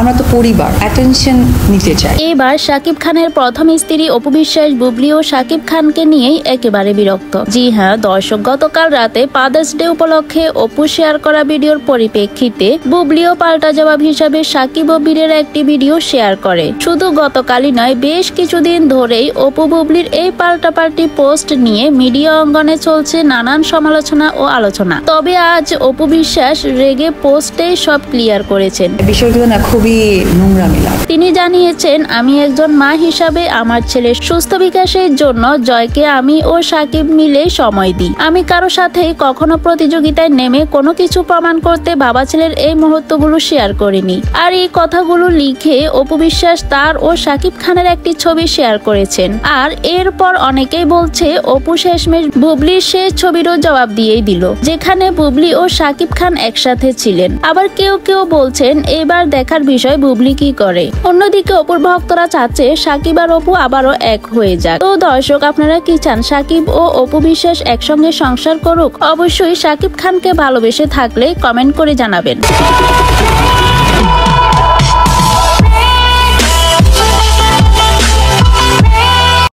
আমরা তো পরিবার, অ্যাটেনশন নিতে চাই। এবার শাকিব খানের প্রথম স্ত্রী অপু বিশ্বাস বুবলি ও শাকিব খানকে নিয়েই একেবারে বিরক্ত। জি হ্যাঁ দর্শক, গতকাল রাতে ফাদার্স ডে উপলক্ষে অপু শেয়ার করা ভিডিওর পরিপ্রেক্ষিতে বুবলিও পাল্টা জবাব হিসাবে শাকিব ও বীরের একটি ভিডিও শেয়ার করে। শুধু গতকালই নয়, বেশ কিছুদিন ধরেই অপু বুবলির এই পাল্টাপাল্টি পোস্ট নিয়ে মিডিয়া অঙ্গনে চলছে নানান সমালোচনা ও আলোচনা। তবে আজ অপু বিশ্বাস রেগে পোস্টে সব ক্লিয়ার করেছেন। বিষয়গুলো না খুবই নোংরামি লাগে। তিনি জানিয়েছেন, আমি একজন মা হিসাবে আমার ছেলের সুস্থ বিকাশের জন্য জয়কে আমি ও শাকিব মিলে সময় দিই। আমি কারো সাথে কখনো প্রতিযোগিতায় নেমে কোনো কিছু প্রমাণ করতে বাবা ছেলের এই মুহূর্তগুলো শেয়ার করিনি। আর এই কথাগুলো লিখে অপু বিশ্বাস তার ও শাকিব খানের একটি ছবি শেয়ার করেছেন। আর এরপর অনেকেই বলছে অপু শেষমেশ বুবলির সে ছবিরও জবাব দিয়েই দিল, যেখানে বুবলি ও শাকিব খান একসাথে ছিলেন। আবার কেউ কেউ বলছেন এবার দেখার বিষয় বুবলি কি করে। অন্যদিকে অপুর ভক্তরা চাচ্ছে শাকিব আর অপু আবারও এক হয়ে যাক। তো দর্শক, আপনারা কি চান শাকিব ও অপু বিশ্বাস একসঙ্গে সংসার করুক? অবশ্যই শাকিব খানকে ভালোবেসে থাকলে কমেন্ট করে জানাবেন।